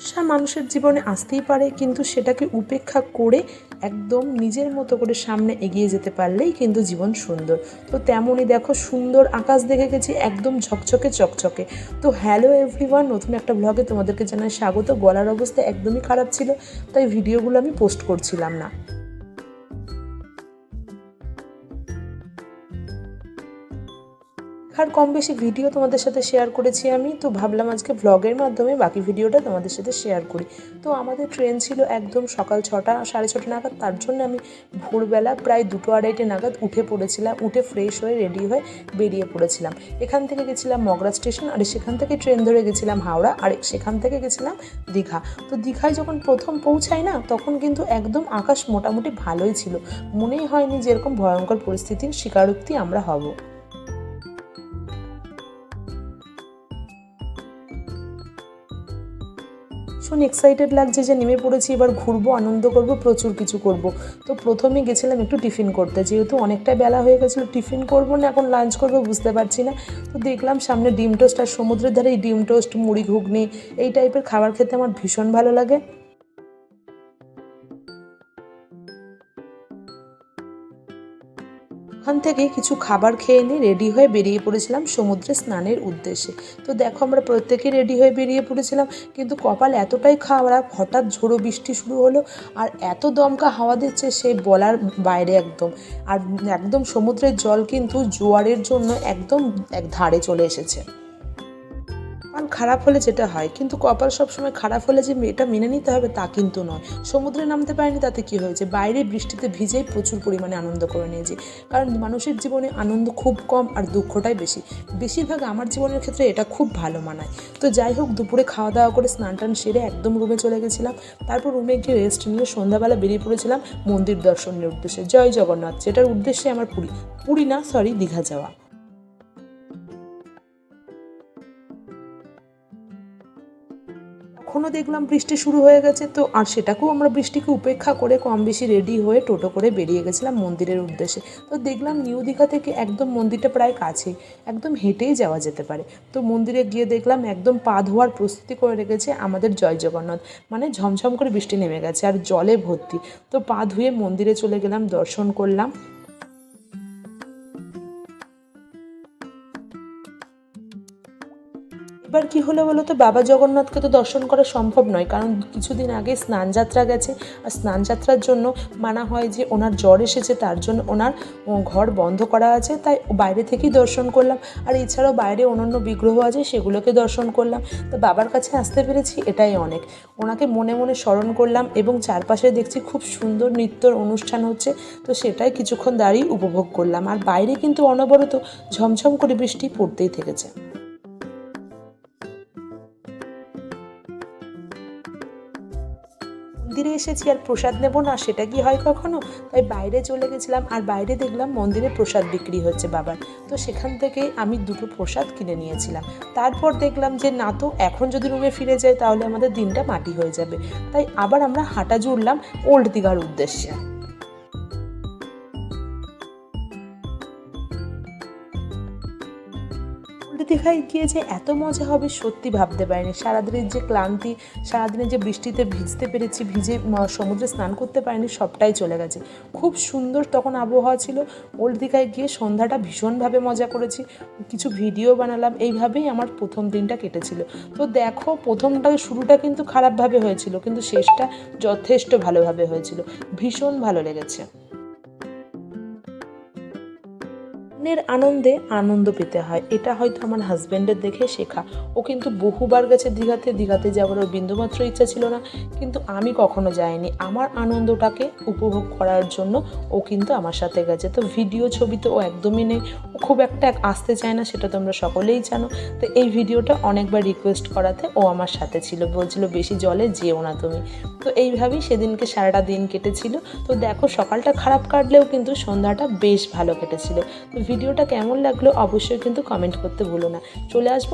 সমস্যা মানুষের জীবনে আসতেই পারে, কিন্তু সেটাকে উপেক্ষা করে একদম নিজের মতো করে সামনে এগিয়ে যেতে পারলেই কিন্তু জীবন সুন্দর। তো তেমনই দেখো, সুন্দর আকাশ দেখে গেছি, একদম ঝকঝকে চকচকে। তো হ্যালো এভরিওয়ান, নতুন একটা ব্লগে তোমাদেরকে জানাই স্বাগত। গলার অবস্থা একদমই খারাপ ছিল, তাই ভিডিওগুলো আমি পোস্ট করছিলাম না। আর কম বেশি ভিডিও তোমাদের সাথে শেয়ার করেছি আমি, তো ভাবলাম আজকে ভ্লগের মাধ্যমে বাকি ভিডিওটা তোমাদের সাথে শেয়ার করি। তো আমাদের ট্রেন ছিল একদম সকাল 6টা 6:30 নাগাদ, তার জন্য আমি ভোরবেলা প্রায় 2-2:30 নাগাদ উঠে পড়েছিলাম। উঠে ফ্রেশ হয়ে রেডি হয়ে বেরিয়ে পড়েছিলাম। এখান থেকে গেছিলাম মগরা স্টেশন, আর সেখান থেকে ট্রেন ধরে গেছিলাম হাওড়া, আর সেখান থেকে গেছিলাম দীঘা। তো দীঘায় যখন প্রথম পৌঁছাই না, তখন কিন্তু একদম আকাশ মোটামুটি ভালোই ছিল। মনেই হয়নি যে এরকম ভয়ঙ্কর পরিস্থিতির স্বীকারোক্তি আমরা হব। ভীষণ এক্সাইটেড লাগছে যে নেমে পড়েছি, এবার ঘুরবো, আনন্দ করব, প্রচুর কিছু করব। তো প্রথমে গেছিলাম একটু টিফিন করতে, যেহেতু অনেকটাই বেলা হয়ে গেছিলো, টিফিন করব না এখন লাঞ্চ করব বুঝতে পারছি না। তো দেখলাম সামনে ডিম টোস্ট, আর সমুদ্রের ধারে এই ডিম টোস্ট, মুড়ি ঘুগনি, এই টাইপের খাবার খেতে আমার ভীষণ ভালো লাগে। ওখান থেকে কিছু খাবার খেয়ে নিয়ে রেডি হয়ে বেরিয়ে পড়েছিলাম সমুদ্রে স্নানের উদ্দেশ্যে। তো দেখো, আমরা প্রত্যেকেই রেডি হয়ে বেরিয়ে পড়েছিলাম, কিন্তু কপাল এতটাই খারাপ, হঠাৎ ঝোড়ো বৃষ্টি শুরু হলো, আর এত দমকা হাওয়া দিচ্ছে সে বলার বাইরে একদম। আর একদম সমুদ্রের জল কিন্তু জোয়ারের জন্য একদম এক ধারে চলে এসেছে। কপাল খারাপ হলে যেটা হয়, কিন্তু কপাল সবসময় খারাপ হলে যে এটা মেনে নিতে হবে তা কিন্তু নয়। সমুদ্রে নামতে পারিনি তাতে কি হয়েছে, বাইরে বৃষ্টিতে ভিজেই প্রচুর পরিমাণে আনন্দ করে নিয়েছি। কারণ মানুষের জীবনে আনন্দ খুব কম আর দুঃখটাই বেশি। বেশিরভাগ আমার জীবনের ক্ষেত্রে এটা খুব ভালো মানায়। তো যাই হোক, দুপুরে খাওয়া দাওয়া করে স্নান টান সেরে একদম রুমে চলে গেছিলাম। তারপর রুমে গিয়ে রেস্ট নিয়ে সন্ধ্যাবেলা বেরিয়ে পড়েছিলাম মন্দির দর্শনের উদ্দেশ্যে, জয় জগন্নাথ, যেটার উদ্দেশ্যে আমার দীঘা যাওয়া। তখনও দেখলাম বৃষ্টি শুরু হয়ে গেছে, তো আর সেটাকেও আমরা বৃষ্টিকে উপেক্ষা করে কম বেশি রেডি হয়ে টোটো করে বেরিয়ে গেছিলাম মন্দিরের উদ্দেশ্যে। তো দেখলাম নিউ দীঘা থেকে একদম মন্দিরটা প্রায় কাছেই, একদম হেঁটেই যাওয়া যেতে পারে। তো মন্দিরে গিয়ে দেখলাম একদম পা ধোয়ার প্রস্তুতি করে রেখেছে আমাদের জয় জগন্নাথ, মানে ঝমঝম করে বৃষ্টি নেমে গেছে আর জলে ভর্তি। তো পা ধুয়ে মন্দিরে চলে গেলাম, দর্শন করলাম। এবার কি হলো বলো তো, বাবা জগন্নাথকে তো দর্শন করা সম্ভব নয়, কারণ কিছুদিন আগে স্নানযাত্রা গেছে, আর স্নানযাত্রার জন্য মানা হয় যে ওনার জ্বর এসেছে, তার জন্য ওনার ঘর বন্ধ করা আছে, তাই বাইরে থেকেই দর্শন করলাম। আর এছাড়াও বাইরে অন্যান্য বিগ্রহ আছে, সেগুলোকে দর্শন করলাম। তো বাবার কাছে আসতে পেরেছি, এটাই অনেক। ওনাকে মনে মনে স্মরণ করলাম, এবং চারপাশে দেখছি খুব সুন্দর নৃত্যর অনুষ্ঠান হচ্ছে, তো সেটাই কিছুক্ষণ দাঁড়িয়ে উপভোগ করলাম। আর বাইরে কিন্তু অনবরত ঝমঝম করে বৃষ্টি পড়তেই থেকেছে। মন্দিরে এসেছি আর প্রসাদ নেব না, সেটা কি হয় কখনো? তাই বাইরে চলে গেছিলাম, আর বাইরে দেখলাম মন্দিরে প্রসাদ বিক্রি হচ্ছে বাবার। তো সেখান থেকে আমি 2টো প্রসাদ কিনে নিয়েছিলাম। তারপর দেখলাম যে না, তো এখন যদি রুমে ফিরে যাই তাহলে আমাদের দিনটা মাটি হয়ে যাবে। তাই আবার আমরা হাঁটা জুড়লাম ওল্ড দীঘার উদ্দেশ্যে। দীঘায় গিয়ে যে এত মজা হবে সত্যি ভাবতে পারিনি। সারাদিনের যে ক্লান্তি, সারাদিনের যে বৃষ্টিতে ভিজতে পেরেছি, ভিজে সমুদ্রে স্নান করতে পারিনি, সবটাই চলে গেছে। খুব সুন্দর তখন আবহাওয়া ছিল। ওল্ড দীঘায় গিয়ে সন্ধ্যাটা ভীষণভাবে মজা করেছি, কিছু ভিডিও বানালাম, এইভাবেই আমার প্রথম দিনটা কেটেছিল। তো দেখো, শুরুটা কিন্তু খারাপভাবে হয়েছিল, কিন্তু শেষটা যথেষ্ট ভালোভাবে হয়েছিল। ভীষণ ভালো লেগেছে। অন্যের আনন্দে আনন্দ পেতে হয়, এটা হয়তো আমার হাজব্যান্ডের দেখে শেখা। ও কিন্তু বহুবার গেছে দীঘাতে যাওয়ার ওর বিন্দুমাত্র ইচ্ছা ছিল না, কিন্তু আমি কখনো যাইনি। আমার আনন্দটাকে উপভোগ করার জন্য ও কিন্তু আমার সাথে গেছে। তো ভিডিও ছবি তো ও একদমই নেই, ও খুব একটা আসতে চায় না, সেটা তোমরা সকলেই জানো। তো এই ভিডিওটা অনেকবার রিকোয়েস্ট করাতে ও আমার সাথে ছিল, বলছিল বেশি জলে যেও না তুমি। তো এইভাবেই সেদিনকে সারাটা দিন কেটেছিল। তো দেখো, সকালটা খারাপ কাটলেও কিন্তু সন্ধ্যাটা বেশ ভালো কেটেছিল। ভিডিওটা কেমন লাগলো অবশ্যই কিন্তু কমেন্ট করতে ভুলো না। চলে আসবো